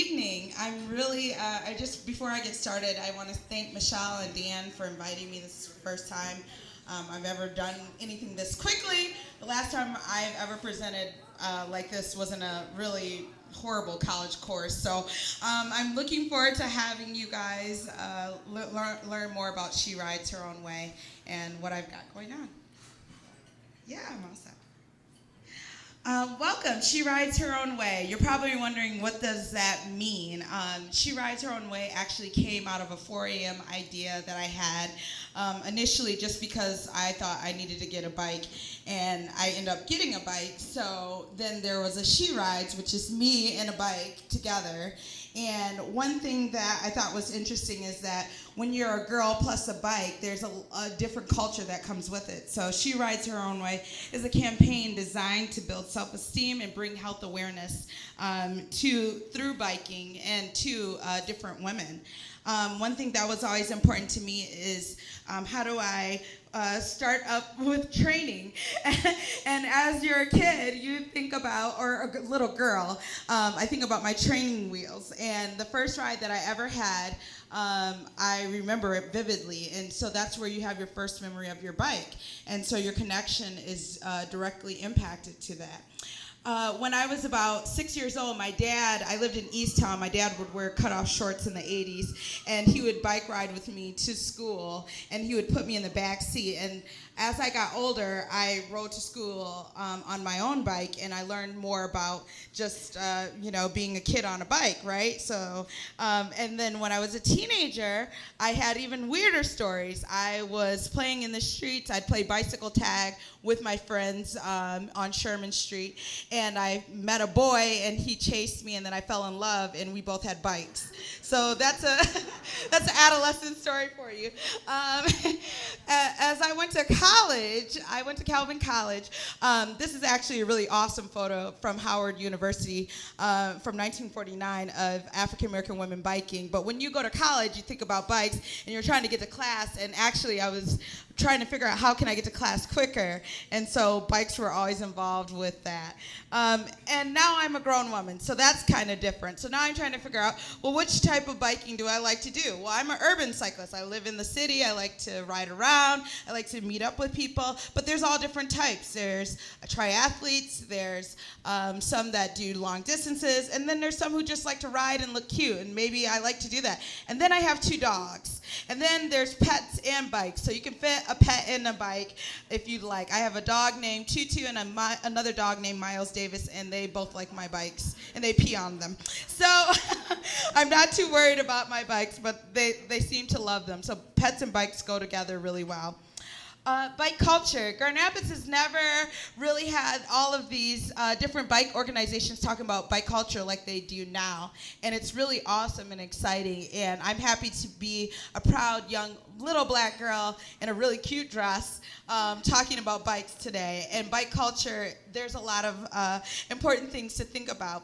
evening. Before I get started, I want to thank Michelle and Dan for inviting me. This is the first time I've ever done anything this quickly. The last time I've ever presented like this was in a really horrible college course. So I'm looking forward to having you guys learn more about She Rides Her Own Way and what I've got going on. Yeah, I'm all set. Welcome, She Rides Her Own Way. You're probably wondering, what does that mean? She Rides Her Own Way actually came out of a 4 a.m. idea that I had initially just because I thought I needed to get a bike, and I ended up getting a bike. So then there was a She Rides, which is me and a bike together. And one thing that I thought was interesting is that when you're a girl plus a bike, there's a different culture that comes with it. So She Rides Her Own Way is a campaign designed to build self-esteem and bring health awareness through biking and to different women. One thing that was always important to me is how do I start up with training. And as you're a kid, you think about, or a little girl, I think about my training wheels. And the first ride that I ever had, I remember it vividly. And so that's where you have your first memory of your bike. And so your connection is directly impacted to that. When I was about 6 years old, I lived in East Town. My dad would wear cutoff shorts in the 80s, and he would bike ride with me to school, and he would put me in the back seat. And as I got older, I rode to school on my own bike, and I learned more about just, being a kid on a bike, right? So, and then when I was a teenager, I had even weirder stories. I was playing in the streets. I'd play bicycle tag with my friends on Sherman Street, and I met a boy, and he chased me, and then I fell in love, and we both had bikes. So that's an adolescent story for you. As I went to college, I went to Calvin College. This is actually a really awesome photo from Howard University from 1949 of African American women biking. But when you go to college, you think about bikes, and you're trying to get to class, and actually I was trying to figure out how can I get to class quicker, and so bikes were always involved with that. And now I'm a grown woman, so that's kind of different. So now I'm trying to figure out, well, which type of biking do I like to do? Well, I'm an urban cyclist. I live in the city. I like to ride around. I like to meet up with people, but there's all different types. There's triathletes, there's some that do long distances, and then there's some who just like to ride and look cute, and maybe I like to do that. And then I have 2 dogs. And then there's pets and bikes, so you can fit a pet in a bike if you'd like. I have a dog named Tutu and another dog named Miles Davis, and they both like my bikes, and they pee on them. So I'm not too worried about my bikes, but they seem to love them. So pets and bikes go together really well. Bike culture. Grand Rapids has never really had all of these different bike organizations talking about bike culture like they do now. And it's really awesome and exciting. And I'm happy to be a proud young little black girl in a really cute dress talking about bikes today. And bike culture, there's a lot of important things to think about.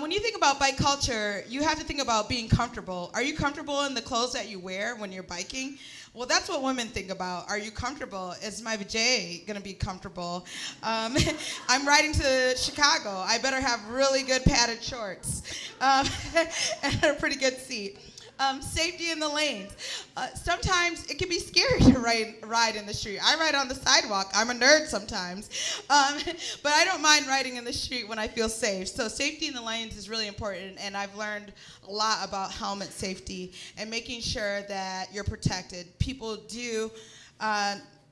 When you think about bike culture, you have to think about being comfortable. Are you comfortable in the clothes that you wear when you're biking? Well, that's what women think about. Are you comfortable? Is my vajay going to be comfortable? I'm riding to Chicago. I better have really good padded shorts and a pretty good seat. Safety in the lanes. Sometimes it can be scary to ride in the street. I ride on the sidewalk. I'm a nerd sometimes. But I don't mind riding in the street when I feel safe. So safety in the lanes is really important, and I've learned a lot about helmet safety and making sure that you're protected. People do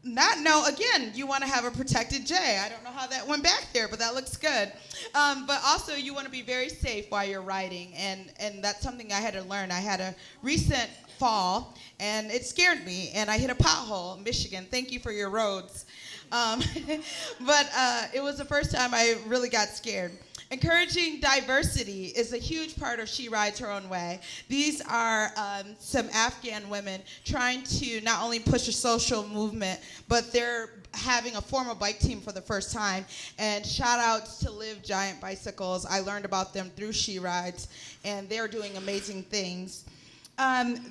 not know, again, you want to have a protected J. I don't know how that went back there, but that looks good. But also, you want to be very safe while you're riding, and that's something I had to learn. I had a recent fall, and it scared me, and I hit a pothole in Michigan. Thank you for your roads. But it was the first time I really got scared. Encouraging diversity is a huge part of She Rides Her Own Way. These are some Afghan women trying to not only push a social movement, but they're having a formal bike team for the first time. And shout outs to Live Giant Bicycles. I learned about them through She Rides, and they're doing amazing things.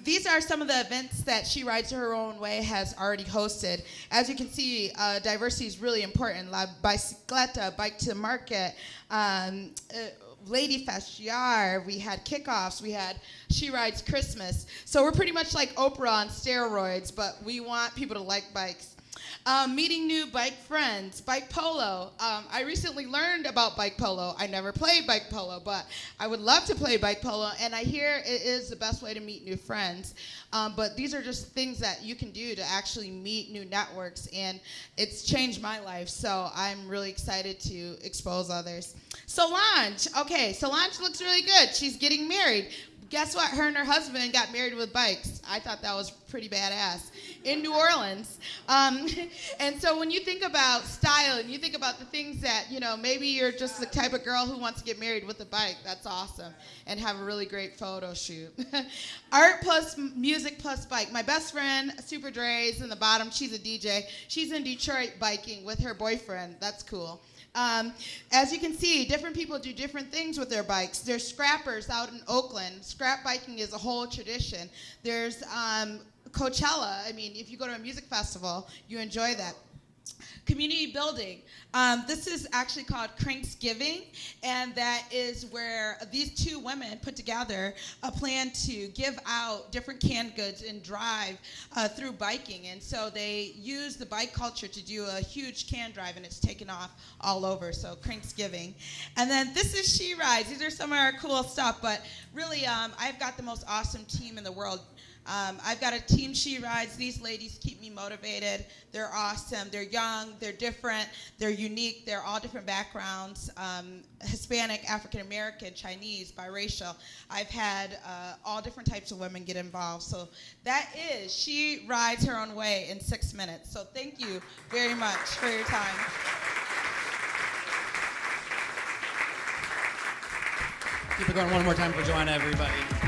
These are some of the events that She Rides Her Own Way has already hosted. As you can see, diversity is really important. La Bicicleta, Bike to Market, Lady Fest, Yar, we had kickoffs, we had She Rides Christmas. So we're pretty much like Oprah on steroids, but we want people to like bikes. Meeting new bike friends, bike polo. I recently learned about bike polo. I never played bike polo, but I would love to play bike polo, and I hear it is the best way to meet new friends. But these are just things that you can do to actually meet new networks, and it's changed my life, so I'm really excited to expose others. Solange, okay, Solange looks really good. She's getting married. Guess what? Her and her husband got married with bikes. I thought that was pretty badass in New Orleans. And so when you think about style and you think about the things that, maybe you're just the type of girl who wants to get married with a bike, that's awesome. And have a really great photo shoot. Art plus music plus bike. My best friend, Super Dre's in the bottom. She's a DJ. She's in Detroit biking with her boyfriend. That's cool. As you can see, different people do different things with their bikes. There's scrappers out in Oakland. Scrap biking is a whole tradition. There's Coachella. I mean, if you go to a music festival, you enjoy that. Community building. This is actually called Cranksgiving, and that is where these two women put together a plan to give out different canned goods and drive through biking. And so they use the bike culture to do a huge can drive, and it's taken off all over, so Cranksgiving. And then this is She Rides. These are some of our cool stuff, but really I've got the most awesome team in the world. I've got a team She Rides. These ladies keep me motivated. They're awesome. They're young. They're different. They're unique. They're all different backgrounds. Hispanic, African American, Chinese, biracial. I've had all different types of women get involved. So that is She Rides Her Own Way in 6 minutes. So thank you very much for your time. Keep it going one more time for Johannah, everybody.